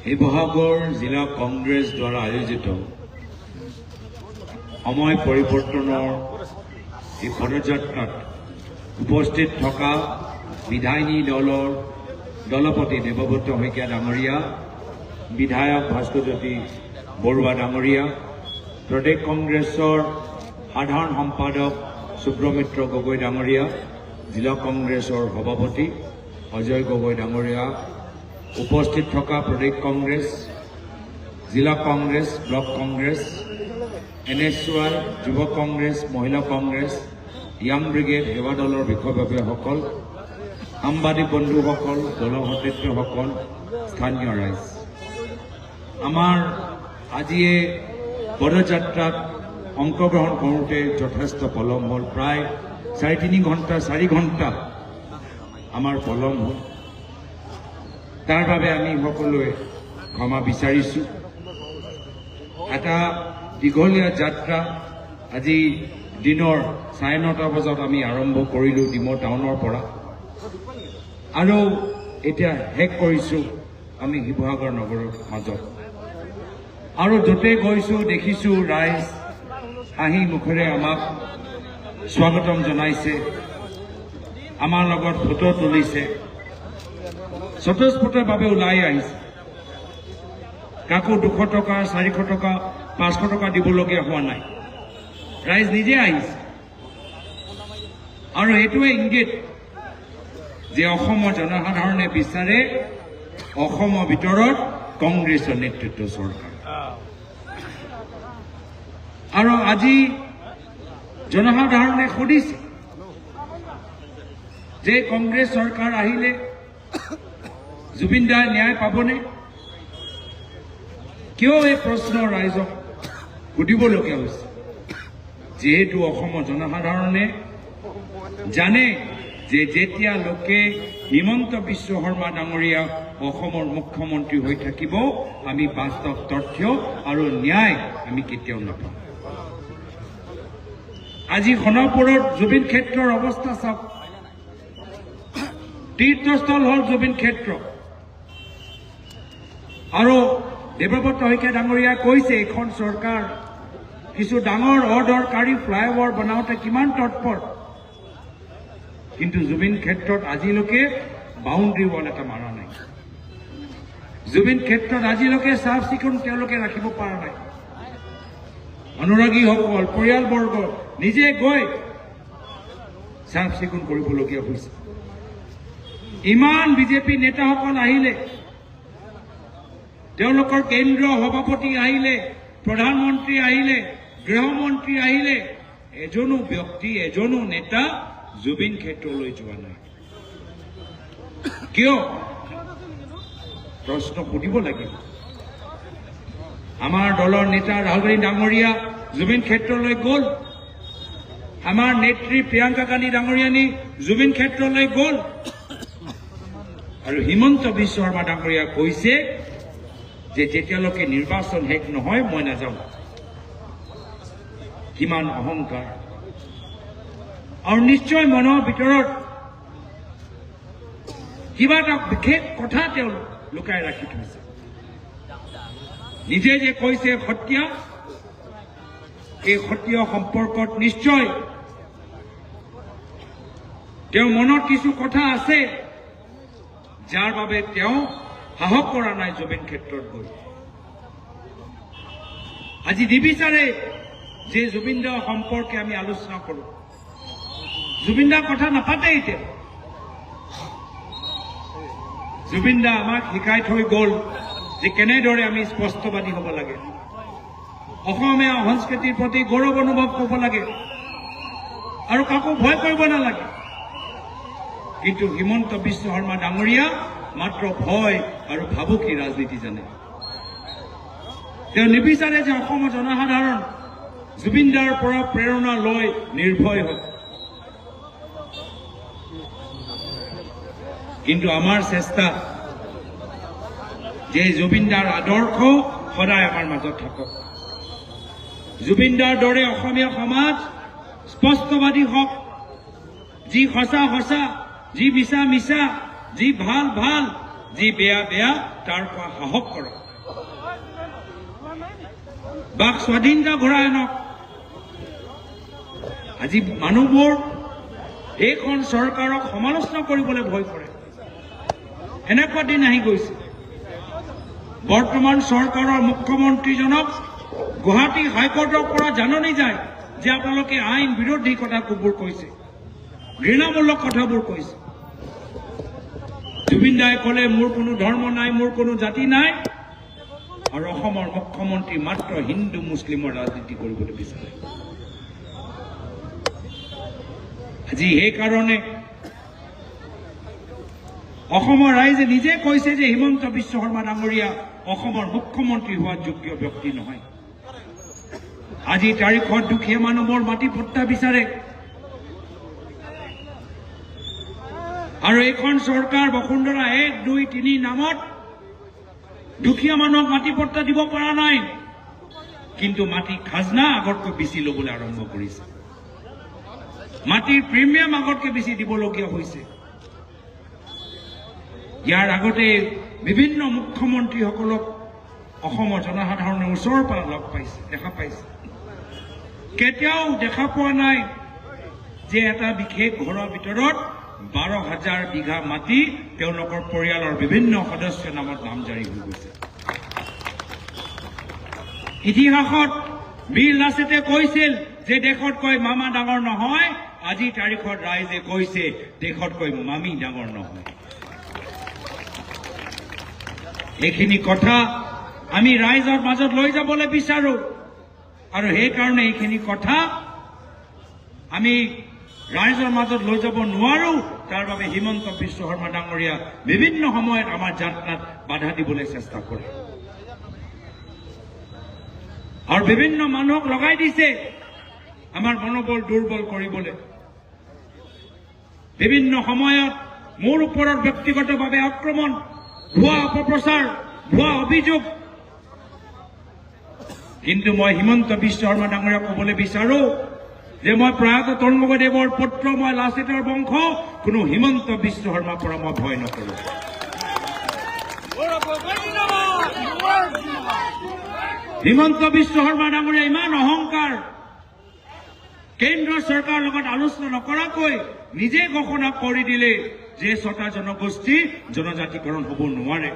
শিৱসাগৰ জিলা কংগ্ৰেছ দ্বাৰা আয়োজিত সময় পৰিৱৰ্তনৰ এই পদযাত্ৰাত উপস্থিত থকা বিধায়িনী দলৰ দলপতি দেৱব্ৰত শইকীয়া ডাঙৰীয়া, বিধায়ক ভাস্কৰজ্যোতি বৰুৱা ডাঙৰীয়া, প্ৰদেশ কংগ্ৰেছৰ সাধাৰণ সম্পাদক সুব্ৰমিত্ৰ গগৈ ডাঙৰীয়া, জিলা কংগ্ৰেছৰ সভাপতি অজয় গগৈ ডাঙৰীয়া, উপস্থিত থকা প্ৰদেশ কংগ্ৰেছ, জিলা কংগ্ৰেছ, ব্লক কংগ্ৰেছ, NSY, যুৱ কংগ্ৰেছ, মহিলা কংগ্ৰেছ, য়াং ব্ৰিগেড, সেৱা দলৰ বিষয়ববীয়াসকল, সাংবাদিক বন্ধুসকল, দলৰ সতীৰ্থসকল, স্থানীয় ৰাইজ, আমাৰ আজিয়ে পদযাত্ৰাত অংশগ্ৰহণ কৰোঁতে যথেষ্ট পলম হ'ল। প্ৰায় 4 ঘণ্টা আমাৰ পলম হ'ল। তাৰ বাবে আমি সকলোৱে ক্ষমা বিচাৰিছোঁ। এটা দীঘলীয়া যাত্ৰা আজি দিনৰ 9:30 বজাত আমি আৰম্ভ কৰিলোঁ ডিমৌ টাউনৰ পৰা, আৰু এতিয়া শেষ কৰিছোঁ আমি শিৱসাগৰ নগৰৰ মাজত। আৰু য'তে গৈছোঁ দেখিছোঁ ৰাইজ হাঁহি মুখেৰে আমাক স্বাগতম জনাইছে, আমাৰ লগত ফটো তুলিছে, স্বতঃস্ফূৰ্তভাৱে ওলাই আহিছে। কাকো 200 টকা, 400 টকা, 500 টকা দিবলগীয়া হোৱা নাই। ৰাইজ নিজে আহিছে, আৰু এইটোৱে ইংগিত যে অসমৰ জনসাধাৰণে বিচাৰে অসমৰ ভিতৰত কংগ্ৰেছৰ নেতৃত্ব চৰকাৰ। আৰু আজি জনসাধাৰণে সুধিছে যে কংগ্ৰেছ চৰকাৰ আহিলে জুবিন দাই ন্যায় পাবনে? কিয় এই প্ৰশ্ন ৰাইজক সুধিবলগীয়া হৈছে? যিহেতু অসমৰ জনসাধাৰণে জানে যে যেতিয়া লোকে হিমন্ত বিশ্ব শৰ্মা ডাঙৰীয়া অসমৰ মুখ্যমন্ত্ৰী হৈ থাকিব, আমি বাস্তৱ তথ্য আৰু ন্যায় আমি কেতিয়াও নাপাম। আজি খনপুৰত জুবিন ক্ষেত্ৰৰ অৱস্থা চাওক। তীৰ্থস্থল হ'ল জুবিন ক্ষেত্ৰ, আৰু দেৱব্ৰত শইকীয়া ডাঙৰীয়াই কৈছে এইখন চৰকাৰ কিছু ডাঙৰ অদৰকাৰী ফ্লাইঅভাৰ বনাওঁতে কিমান তৎপৰ, কিন্তু জুবিন ক্ষেত্ৰত আজিলৈকে বাউণ্ডাৰী ৱাল এটা মাৰা নাই। জুবিন ক্ষেত্ৰত আজিলৈকে চাফ চিকুণ তেওঁলোকে ৰাখিব পৰা নাই। অনুৰাগীসকল, পৰিয়ালবৰ্গ নিজে গৈ চাফ চিকুণ কৰিবলগীয়া হৈছে। ইমান বিজেপি নেতাসকল আহিলে, তেওঁলোকৰ কেন্দ্ৰীয় সভাপতি আহিলে, প্ৰধানমন্ত্ৰী আহিলে, গৃহমন্ত্ৰী আহিলে, এজনো ব্যক্তি, এজনো নেতা জুবিন ক্ষেত্ৰলৈ যোৱা নাই। কিয়? প্ৰশ্ন সুধিব লাগিব। আমাৰ দলৰ নেতা ৰাহুল গান্ধী ডাঙৰীয়া জুবিন ক্ষেত্ৰলৈ গ'ল, আমাৰ নেত্ৰী প্ৰিয়ংকা গান্ধী ডাঙৰীয়ানী জুবিন ক্ষেত্ৰলৈ গ'ল, আৰু হিমন্ত বিশ্ব শৰ্মা ডাঙৰীয়া কৈছে যে যেতিয়ালৈকে নিৰ্বাচন শেষ নহয় মই নাযাওঁ। কিমান অহংকাৰ! আৰু নিশ্চয় মনৰ ভিতৰত কিবা এটা বিশেষ কথা তেওঁ লুকাই ৰাখি থৈছে। নিজে যে কৈছে সত্ৰীয়া, এই সত্ৰীয় সম্পৰ্কত নিশ্চয় তেওঁৰ মনত কিছু কথা আছে, যাৰ বাবে তেওঁ সাহস কৰা নাই জুবিন ক্ষেত্ৰত গৈ। আজি নিবিচাৰে যে জুবিন দাৰ সম্পৰ্কে আমি আলোচনা কৰোঁ। জুবিন দাৰ কথা নাপাতে এতিয়া। জুবিন দা আমাক শিকাই থৈ গ'ল যে কেনেদৰে আমি স্পষ্টবাদী হ'ব লাগে, অসমীয়া সংস্কৃতিৰ প্ৰতি গৌৰৱ অনুভৱ কৰিব লাগে, আৰু কাকো ভয় কৰিব নালাগে। কিন্তু হিমন্ত বিশ্ব শৰ্মা ডাঙৰীয়া মাত্ৰ ভয় আৰু ভাবুকি ৰাজনীতি জানে। তেওঁ নিবিচাৰে যে অসমৰ জনসাধাৰণ জুবিন দাৰ পৰা প্ৰেৰণা লৈ নিৰ্ভয় হওক। কিন্তু আমাৰ চেষ্টা যে জুবিন দাৰ আদৰ্শ সদায় আমাৰ মাজত থাকক। জুবিন দাৰ দৰে অসমীয়া সমাজ স্পষ্টবাদী হওক, যি সঁচা সঁচা, যি মিছা মিছা, যি ভাল ভাল, যি বেয়া বেয়া তাৰ পৰা সাহস কৰক, বাক স্বাধীনতা ঘূৰাই আনক। আজি মানুহবোৰ এইখন চৰকাৰক সমালোচনা কৰিবলৈ ভয় কৰে। এনেকুৱা দিন আহি গৈছে, বৰ্তমান চৰকাৰৰ মুখ্যমন্ত্ৰীজনক গুৱাহাটী হাইকোৰ্টৰ পৰা জাননী যায় যে আপোনালোকে আইন বিৰোধী কথাবোৰ কৈছে, ঘৃণামূলক কথাবোৰ কৈছে। জুবিন দাই ক'লে মোৰ কোনো ধৰ্ম নাই, মোৰ কোনো জাতি নাই, আৰু অসমৰ মুখ্যমন্ত্ৰী মাত্ৰ হিন্দু মুছলিমৰ ৰাজনীতি কৰিবলৈ বিচাৰে। আজি সেইকাৰণে অসমৰ ৰাইজে নিজে কৈছে যে হিমন্ত বিশ্ব শৰ্মা ডাঙৰীয়া অসমৰ মুখ্যমন্ত্ৰী হোৱাৰ যোগ্য ব্যক্তি নহয়। আজি তাৰিখত দুখীয়া মানুহৰ মাটি পট্টা বিচাৰে, আৰু এইখন চৰকাৰ বসুন্ধৰা 1, 2, 3 নামত দুখীয়া মানুহক মাটি পট্টা দিব পৰা নাই, কিন্তু মাটি খাজনা আগতকৈ বেছি ল'বলৈ আৰম্ভ কৰিছে। মাটিৰ প্ৰিমিয়াম আগতকৈ বেছি দিবলগীয়া হৈছে। ইয়াৰ আগতে বিভিন্ন মুখ্যমন্ত্ৰীসকলক অসমৰ জনসাধাৰণে ওচৰৰ পৰা লগ পাইছে, দেখা পাইছে। কেতিয়াও দেখা পোৱা নাই যে এটা বিশেষ ঘৰৰ ভিতৰত 12,000 বিঘা মাটি তেওঁলোকৰ পৰিয়ালৰ বিভিন্ন সদস্যৰ নামত নামজাৰি হৈ গৈছে। ইতিহাসত বীৰ লাচিতে কৈছিল যে দেশতকৈ মামা ডাঙৰ নহয়, আজিৰ তাৰিখত ৰাইজে কৈছে দেশতকৈ মামী ডাঙৰ নহয়। এইখিনি কথা আমি ৰাইজৰ মাজত লৈ যাবলৈ বিচাৰো, আৰু সেইকাৰণে এইখিনি কথা আমি ৰাইজৰ মাজত লৈ যাব নোৱাৰো। তাৰ বাবে হিমন্ত বিশ্ব শৰ্মা ডাঙৰীয়া বিভিন্ন সময়ত আমাৰ যাত্ৰাত বাধা দিবলৈ চেষ্টা কৰে, আৰু বিভিন্ন মানুহক লগাই দিছে আমাৰ মনোবল দুৰ্বল কৰিবলৈ। বিভিন্ন সময়ত মোৰ ওপৰত ব্যক্তিগতভাৱে আক্ৰমণ, ভুৱা অপপ্ৰচাৰ, ভুৱা অভিযোগ। কিন্তু মই হিমন্ত বিশ্ব শৰ্মা ডাঙৰীয়াক ক'বলৈ বিচাৰো যে মই প্ৰয়াত তৰুণ গগৈদেৱৰ পুত্ৰ, মই লাচিতৰ বংশ, কোনো হিমন্ত বিশ্ব শৰ্মাৰ পৰা মই ভয় নকৰো। হিমন্ত বিশ্ব শৰ্মা ডাঙৰীয়া ইমান অহংকাৰ, কেন্দ্ৰ চৰকাৰৰ লগত আলোচনা নকৰাকৈ নিজে ঘোষণা কৰি দিলে যে 6টা জনগোষ্ঠী জনজাতিকৰণ হ'ব নোৱাৰে।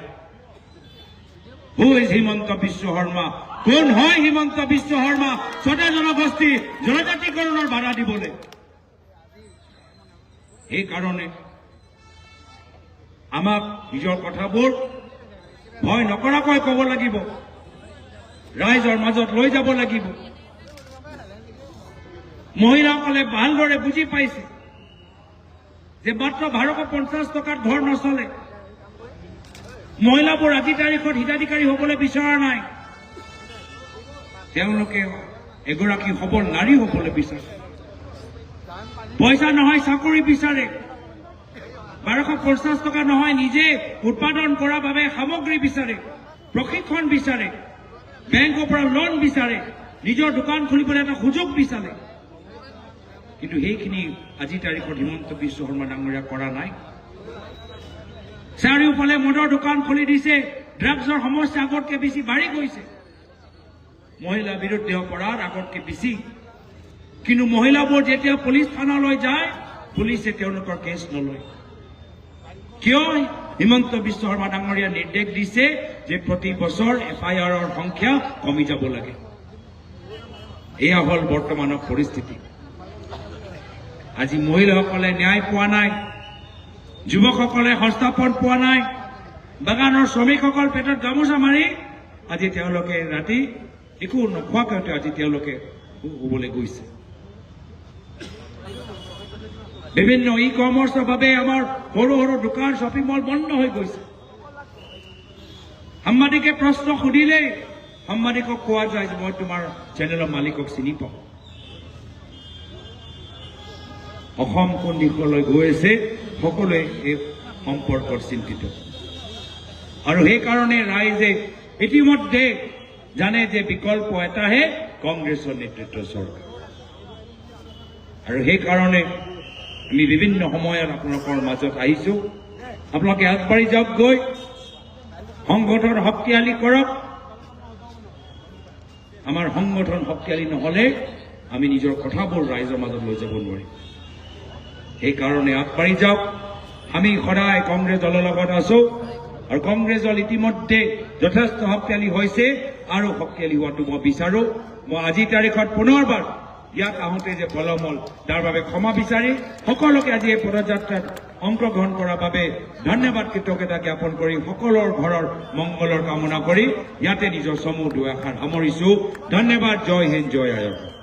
Who is Himanta Biswa Sarma? কোন হয় হিমন্ত বিশ্ব শৰ্মা 6টা জনগোষ্ঠী জনজাতিকৰণৰ বাধা দিবলৈ? সেইকাৰণে আমাক নিজৰ কথাবোৰ ভয় নকৰাকৈ ক'ব লাগিব, ৰাইজৰ মাজত লৈ যাব লাগিব। মহিলাসকলে ভালদৰে বুজি পাইছে যে মাত্ৰ 1250 টকাত ঘৰ নচলে। মহিলাবোৰ আজি তাৰিখত হিতাধিকাৰী হ'বলৈ বিচৰা নাই, তেওঁলোকে এগৰাকী সবল নাৰী হ'বলৈ বিচাৰে। পইচা নহয় চাকৰি বিচাৰে, 1250 টকা নহয় নিজে উৎপাদন কৰাৰ বাবে সামগ্ৰী বিচাৰে, প্ৰশিক্ষণ বিচাৰে, বেংকৰ পৰা লোন বিচাৰে, নিজৰ দোকান খুলিবলৈ এটা সুযোগ বিচাৰে। কিন্তু সেইখিনি আজি তাৰিখত হিমন্ত বিশ্ব শৰ্মা ডাঙৰীয়া কৰা নাই। চাৰিওফালে মদৰ দোকান খুলি দিছে, ড্ৰাগছৰ সমস্যা আগতকৈ বেছি বাঢ়ি গৈছে, মহিলা বিৰুদ্ধে অপৰাধ আগতকৈ বেছি। কিন্তু মহিলাবোৰ যেতিয়া পুলিচ থানালৈ যায়, পুলিচে তেওঁলোকৰ কেছ নলয়। কিয়? হিমন্ত বিশ্ব শৰ্মা ডাঙৰীয়া নিৰ্দেশ দিছে যে প্ৰতি বছৰ FIR-ৰ সংখ্যা কমি যাব লাগে। এয়া হ'ল বৰ্তমানৰ পৰিস্থিতি। আজি মহিলাসকলে ন্যায় পোৱা নাই, যুৱকসকলে সংস্থাপন পোৱা নাই, বাগানৰ শ্ৰমিকসকল পেটত গামোচা মাৰি আজি তেওঁলোকে ৰাতি একো নোখোৱাকৈ আজি তেওঁলোকে শুবলৈ গৈছে। বিভিন্ন ই-কমাৰ্চৰ বাবে আমাৰ সৰু সৰু দোকান, শ্বপিং মল বন্ধ হৈ গৈছে। সাংবাদিকে প্ৰশ্ন সুধিলেই সাংবাদিকক কোৱা যায় যে মই তোমাৰ চেনেলৰ মালিকক চিনি পাওঁ। অসম কোন দিশলৈ গৈ আছে সকলোৱে এই সম্পৰ্কত চিন্তিত, আৰু সেইকাৰণে ৰাইজে ইতিমধ্যে জানে যে বিকল্প এটাহে কংগ্ৰেছৰ নেতৃত্বৰ চৰকাৰ। আৰু সেইকাৰণে আমি বিভিন্ন সময়ত আপোনালোকৰ মাজত আহিছো। আপোনালোকে আগবাঢ়ি যাওক, গৈ সংগঠন শক্তিশালী কৰক আমাৰ সংগঠন শক্তিশালী নহলে আমি নিজৰ কথাবোৰ ৰাইজৰ মাজত লৈ যাব নোৱাৰিম সেইকাৰণে আগবাঢ়ি যাওক আমি সদায় কংগ্ৰেছ দলৰ লগত আছো আৰু কংগ্ৰেছ দল ইতিমধ্যে যথেষ্ট শক্তিশালী হৈছে আৰু শক্তিশালী হোৱাটো মই বিচাৰো মই আজি তাৰিখত পুনৰবাৰ ইয়াত আহোঁতে যে পলম হ'ল তাৰ বাবে ক্ষমা বিচাৰি সকলোকে আজি এই পদযাত্ৰাত অংশগ্ৰহণ কৰাৰ বাবে ধন্যবাদ কৃতজ্ঞতা জ্ঞাপন কৰি সকলোৰ ঘৰৰ মংগলৰ কামনা কৰি ইয়াতে নিজৰ চমু দুআষাৰ সামৰিছো ধন্যবাদ জয় হিন্দ জয় আয়ত